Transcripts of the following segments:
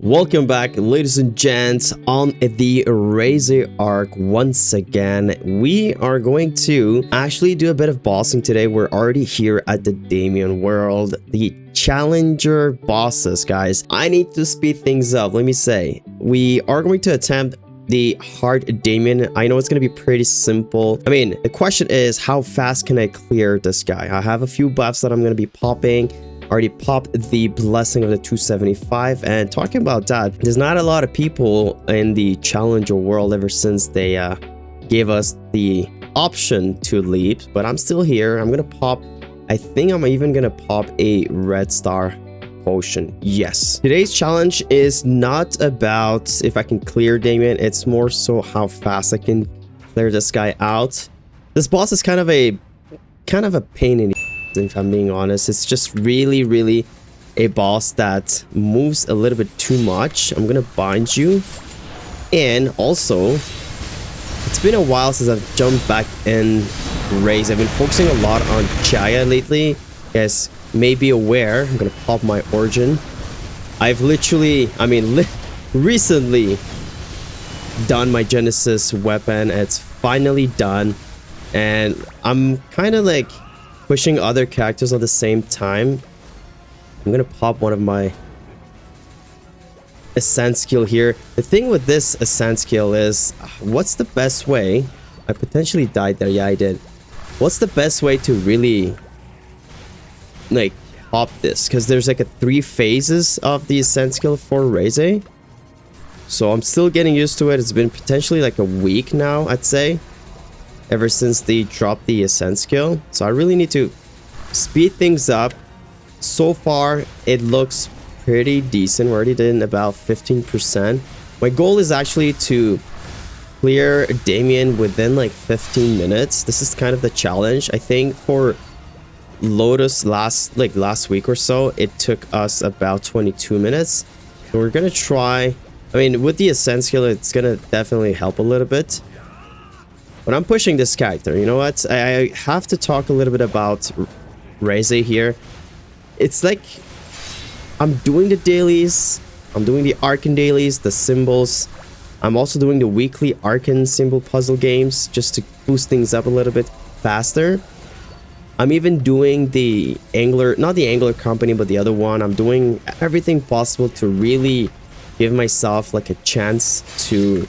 Welcome back, ladies and gents, on the NooriMZ arc. Once again, we are going to actually do a bit of bossing today. We're already here at the Damien world, the challenger bosses, guys. I need to speed things up. Let me say, we are going to attempt the hard Damien. I know it's going to be pretty simple. I mean, the question is, how fast can I clear this guy? I have a few buffs that I'm going to be popping. Already popped the blessing of the 275, and talking about that, there's not a lot of people in the challenger world ever since they gave us the option to leap, but I'm still here. I'm gonna pop, I think I'm even gonna pop a red star potion. Yes, today's challenge is not about if I can clear Damien, it's more so how fast I can clear this guy out. This boss is kind of a pain in the, if I'm being honest. It's just really a boss that moves a little bit too much. I'm gonna bind you, and also it's been a while since I've jumped back in NooriMZ. I've been focusing a lot on Jaya lately. You guys may be aware, I'm gonna pop my origin. I've literally, recently done my Genesis weapon. It's finally done, and I'm kind of like pushing other characters at the same time. I'm gonna pop one of my ascent skill here. The thing with this ascent skill is, what's the best way? I potentially died there. Yeah, I did. What's the best way to really like pop this? Because there's like 3 phases of the ascent skill for NooriMZ, so I'm still getting used to it. It's been potentially like a week now, I'd say, ever since they dropped the ascent skill, so I really need to speed things up. So far it looks pretty decent. We're already doing about 15%. My goal is actually to clear Damien within like 15 minutes. This is kind of the challenge. I think for Lotus last week or so, it took us about 22 minutes. So we're gonna try, with the ascent skill, it's gonna definitely help a little bit. But I'm pushing this character. You know what? I have to talk a little bit about NooriMZ here. It's like I'm doing the dailies. I'm doing the Arcane dailies, the symbols. I'm also doing the weekly Arcane symbol puzzle games just to boost things up a little bit faster. I'm even doing the Angler, not the Angler company, but the other one. I'm doing everything possible to really give myself like a chance to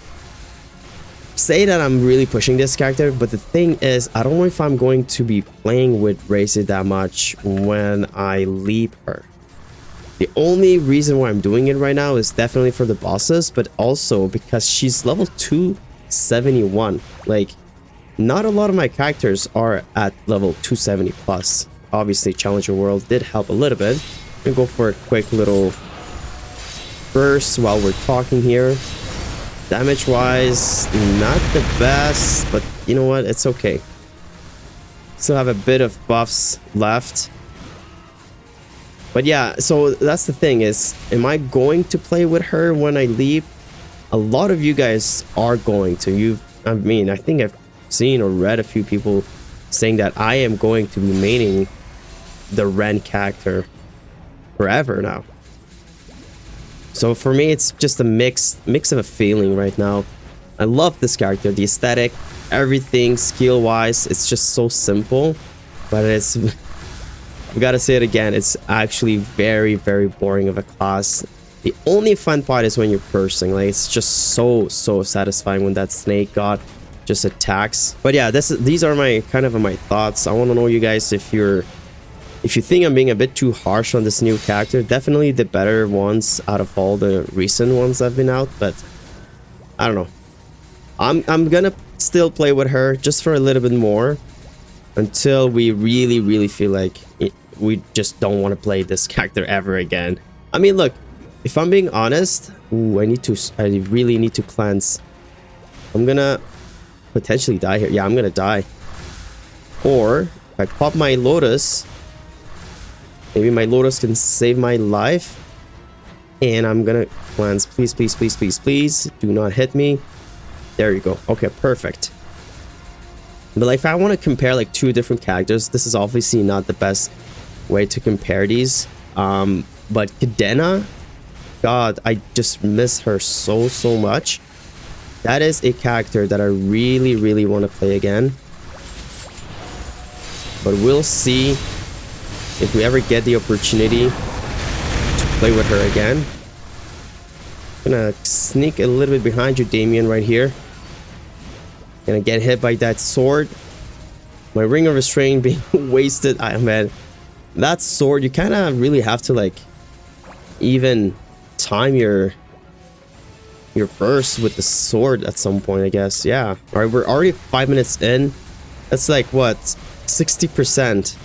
say that I'm really pushing this character. But the thing is, I don't know if I'm going to be playing with NooriMZ that much when I leap her. The only reason why I'm doing it right now is definitely for the bosses, but also because she's level 271. Like, not a lot of my characters are at level 270 plus. Obviously Challenger World did help a little bit. I'm gonna go for a quick little burst while we're talking here. Damage wise, not the best, but you know what, it's okay. Still have a bit of buffs left. But yeah, so that's the thing is, am I going to play with her when I leap? A lot of you guys are going to. I think I've seen or read a few people saying that I am going to be maining the Ren character forever now. So for me, it's just a mix of a feeling right now. I love this character, the aesthetic, everything skill wise. It's just so simple, but it's, I've got to say it again, it's actually very boring of a class. The only fun part is when you're bursting. Like, it's just so satisfying when that snake god just attacks. But yeah, these are my my thoughts. I want to know you guys if you think I'm being a bit too harsh on this new character. Definitely the better ones out of all the recent ones that have been out, but I don't know. I'm gonna still play with her just for a little bit more until we really feel like we just don't want to play this character ever again. Look, if I'm being honest, I really need to cleanse. I'm gonna potentially die here. Yeah, I'm gonna die. Or if I pop my Lotus, maybe my Lotus can save my life. And I'm gonna cleanse. Please do not hit me. There you go. Okay, perfect. But like, if I want to compare like 2 different characters, this is obviously not the best way to compare these. But Cadena god, I just miss her so much. That is a character that I really want to play again. But we'll see if we ever get the opportunity to play with her again. Gonna sneak a little bit behind you, Damien, right here. Gonna get hit by that sword. My ring of restraint being wasted. Man, that sword, you kind of really have to like even time your burst with the sword at some point, I guess. Yeah. All right, we're already 5 minutes in. That's like what, 60%.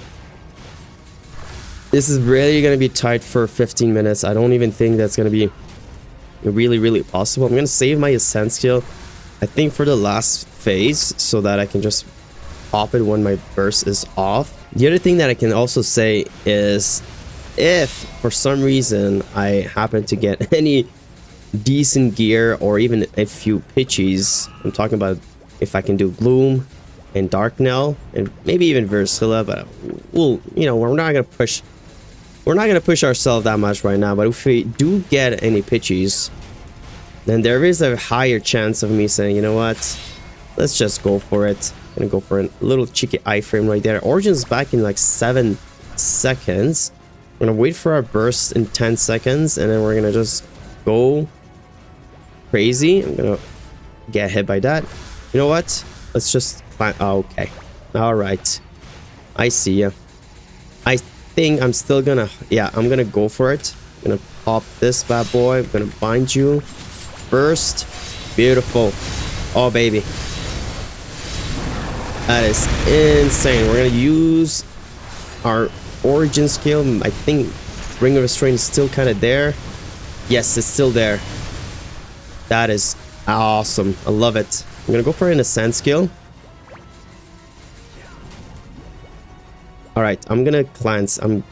This is really gonna be tight for 15 minutes. I don't even think that's gonna be really possible. I'm gonna save my ascent skill, I think, for the last phase, so that I can just pop it when my burst is off. The other thing that I can also say is, if for some reason I happen to get any decent gear or even a few pitchies, I'm talking about if I can do Gloom and Darknell and maybe even Versilla, but we'll, you know, we're not gonna push ourselves that much right now. But if we do get any pitchies, then there is a higher chance of me saying, you know what, let's just go for it. I'm gonna go for a little cheeky iframe right there. Origin's back in like 7 seconds. We're gonna wait for our burst in 10 seconds, and then we're gonna just go crazy. I'm gonna get hit by that. You know what? Let's just climb. Oh, okay. All right. I see ya. I think I'm still gonna... Yeah, I'm gonna go for it. I'm gonna pop this bad boy. I'm gonna bind you. Burst. Beautiful. Oh, baby. That is insane. We're gonna use our origin skill. I think Ring of Restraint is still kind of there. Yes, it's still there. That is awesome. I love it. I'm gonna go for an ascent skill. All right, I'm gonna cleanse. I'm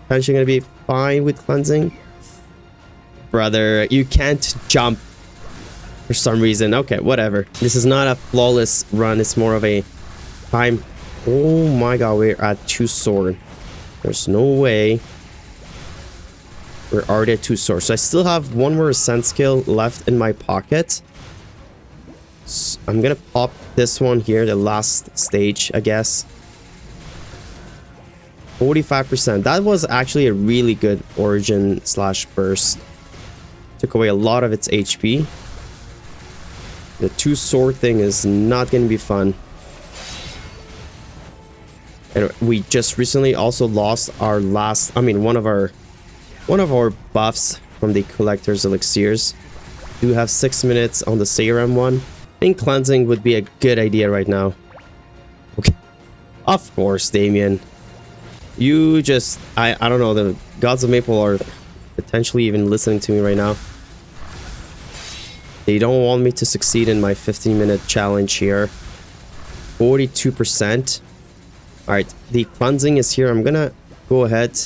potentially gonna be fine with cleansing. Brother, you can't jump for some reason. Okay, whatever. This is not a flawless run. It's more of a time. Oh my god, we're at 2 sword. There's no way. We're already at 2 swords. So I still have 1 more ascent skill left in my pocket. So I'm gonna pop this one here, the last stage, I guess. 45%. That was actually a really good origin slash burst. Took away a lot of its HP. The 2 sword thing is not gonna be fun. And we just recently also lost our last, I mean, one of our buffs from the collector's elixirs. Do have 6 minutes on the Serum one. I think cleansing would be a good idea right now. Okay. Of course, Damien. You just, I don't know, the gods of Maple are potentially even listening to me right now. They don't want me to succeed in my 15-minute challenge here. 42%. Alright, the cleansing is here. I'm gonna go ahead.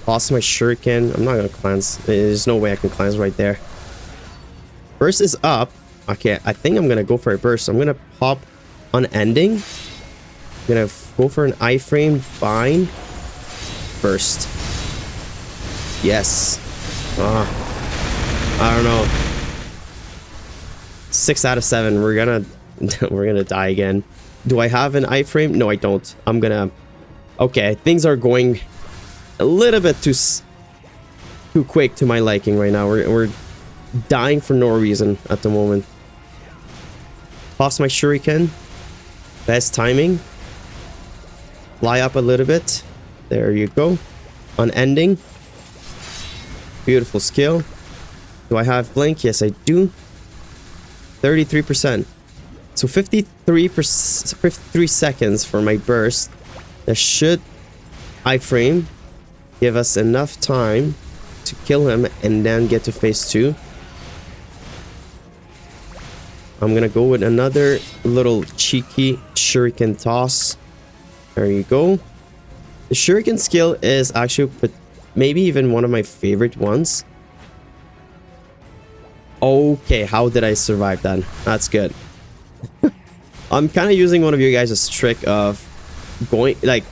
Toss my shuriken. I'm not gonna cleanse. There's no way I can cleanse right there. Burst is up. Okay, I think I'm gonna go for a burst. I'm gonna pop unending. I'm gonna go for an iframe, bind, burst. Yes. I don't know. 6 out of 7. We're gonna die again. Do I have an iframe? No, I don't. I'm gonna... Okay, things are going a little bit too quick to my liking right now. We're dying for no reason at the moment. Toss my shuriken. Best timing. Fly up a little bit. There you go. Unending. Beautiful skill. Do I have blink? Yes, I do. 33%. So 53 seconds for my burst. That should iframe give us enough time to kill him and then get to phase 2. I'm gonna go with another little cheeky shuriken toss. There you go. The shuriken skill is actually maybe even one of my favorite ones. Okay, how did I survive that? That's good. I'm kind of using one of you guys' trick of going like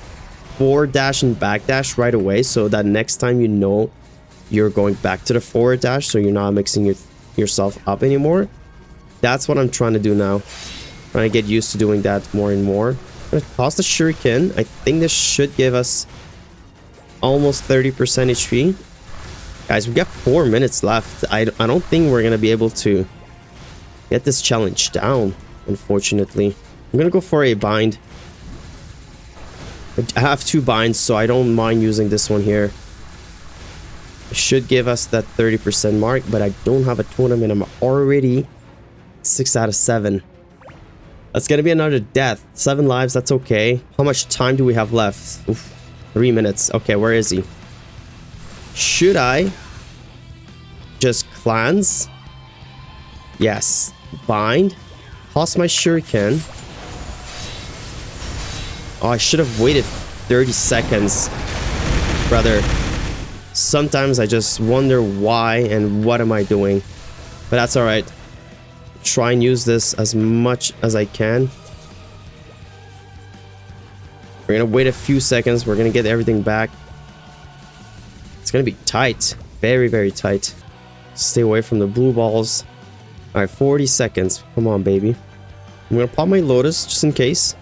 forward dash and back dash right away, so that next time you know you're going back to the forward dash, so you're not mixing yourself up anymore. That's what I'm trying to do now. Trying to get used to doing that more and more. I'm gonna toss the shuriken. I think this should give us almost 30% HP. Guys, we got 4 minutes left. I don't think we're gonna be able to get this challenge down, unfortunately. I'm gonna go for a bind. I have 2 binds, so I don't mind using this one here. It should give us that 30% mark, but I don't have a tournament. I'm already 6 out of 7. That's gonna be another death. 7 lives, that's okay. How much time do we have left? Oof, 3 minutes. Okay, where is he? Should I just cleanse? Yes. Bind. Toss my shuriken. Oh, I should have waited 30 seconds. Brother. Sometimes I just wonder why and what am I doing. But that's alright. Try and use this as much as I can. We're gonna wait a few seconds. We're gonna get everything back. It's gonna be tight. Very, very tight. Stay away from the blue balls. Alright, 40 seconds. Come on, baby. I'm gonna pop my Lotus just in case.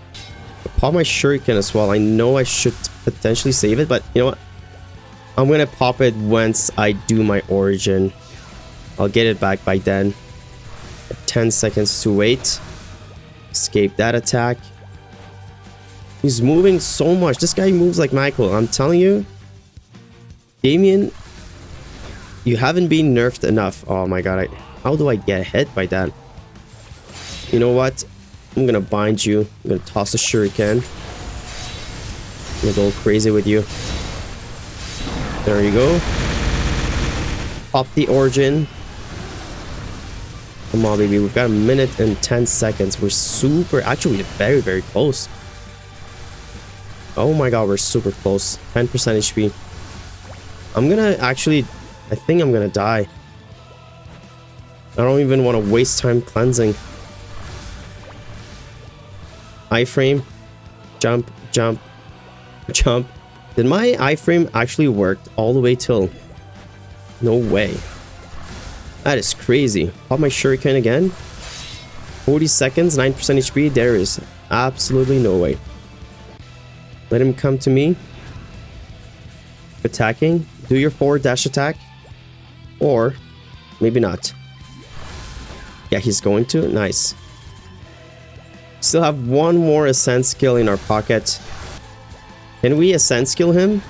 I'll pop my Shuriken as well. I know I should potentially save it, but you know what? I'm gonna pop it once I do my Origin. I'll get it back by then. 10 seconds to wait. Escape that attack. He's moving so much. This guy moves like Michael. I'm telling you. Damien, you haven't been nerfed enough. Oh my god. How do I get hit by that? You know what? I'm gonna bind you. I'm gonna toss a shuriken. I'm gonna go crazy with you. There you go. Pop the Origin. Come on, baby. We've got 1 minute and 10 seconds. We're super... Actually, we're very, very close. Oh my god, we're super close. 10% HP. I'm gonna actually... I think I'm gonna die. I don't even want to waste time cleansing. Iframe. Jump, jump, jump. Did my iframe actually work all the way till... No way. That is crazy. Pop my shuriken again. 40 seconds, 9% HP. There is absolutely no way. Let him come to me. Attacking. Do your forward dash attack. Or maybe not. Yeah, he's going to. Nice. Still have one more Ascent skill in our pocket. Can we Ascent skill him?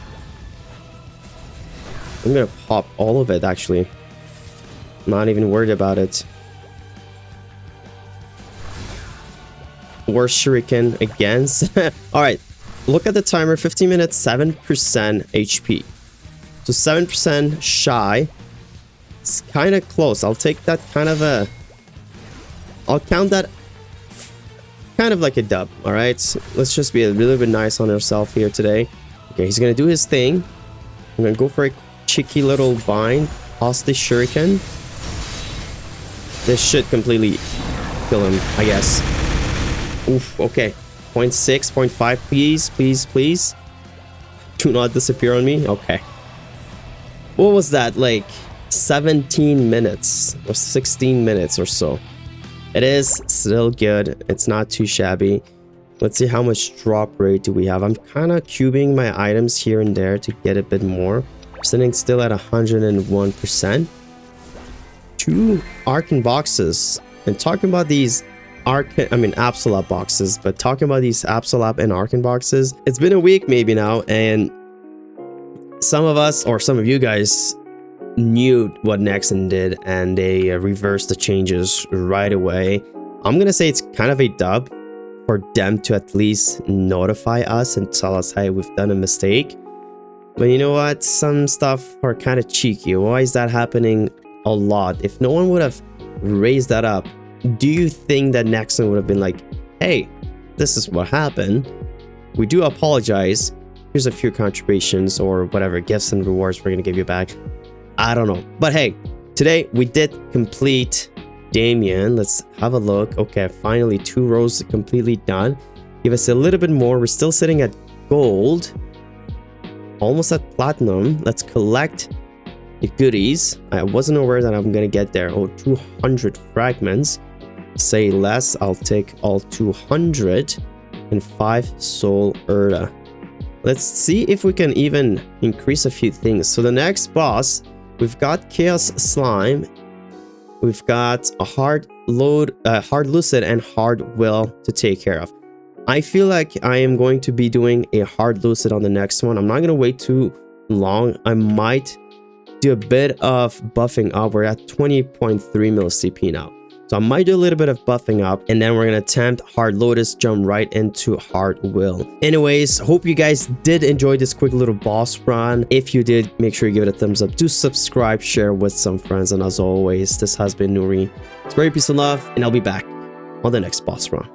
I'm gonna pop all of it, actually. I'm not even worried about it. Worst shuriken again. Alright, look at the timer. 15 minutes, 7% HP. So 7% shy. It's kind of close. I'll take that kind of a... I'll count that kind of like a dub. Alright, let's just be a little bit nice on ourselves here today. Okay, he's gonna do his thing. I'm gonna go for a cheeky little bind. Toss the shuriken. This should completely kill him, I guess. Oof, okay. 0.6, 0.5, please, please, please. Do not disappear on me. Okay. What was that? Like 17 minutes or 16 minutes or so. It is still good. It's not too shabby. Let's see how much drop rate do we have. I'm kind of cubing my items here and there to get a bit more. Sitting still at 101%. 2 Arcan boxes. And talking about these Absolab boxes, but talking about these Absolab and Arcan boxes, it's been a week maybe now, and some of us, or some of you guys, knew what Nexon did, and they reversed the changes right away. I'm gonna say it's kind of a dub for them to at least notify us and tell us, hey, we've done a mistake. But you know what? Some stuff are kind of cheeky. Why is that happening a lot? If no one would have raised that up, do you think that Nexon would have been like, hey, this is what happened. We do apologize. Here's a few contributions or whatever gifts and rewards we're going to give you back. I don't know. But hey, today we did complete Damien. Let's have a look. Okay, finally 2 rows completely done. Give us a little bit more. We're still sitting at gold. Almost at platinum. Let's collect goodies. I wasn't aware that I'm gonna get there. Oh, 200 fragments. Say less, I'll take all 200 and 5 soul urta. Let's see if we can even increase a few things. So the next boss, we've got Chaos Slime, we've got a hard lucid and hard will to take care of. I feel like I am going to be doing a hard lucid on the next one. I'm not gonna wait too long. I might do a bit of buffing up. We're at 20.3 mil CP now. So I might do a little bit of buffing up, and then we're gonna attempt hard lotus, jump right into hard will. Anyways, hope you guys did enjoy this quick little boss run. If you did, make sure you give it a thumbs up. Do subscribe, share with some friends, and as always, this has been Noori. It's very peace and love, and I'll be back on the next boss run.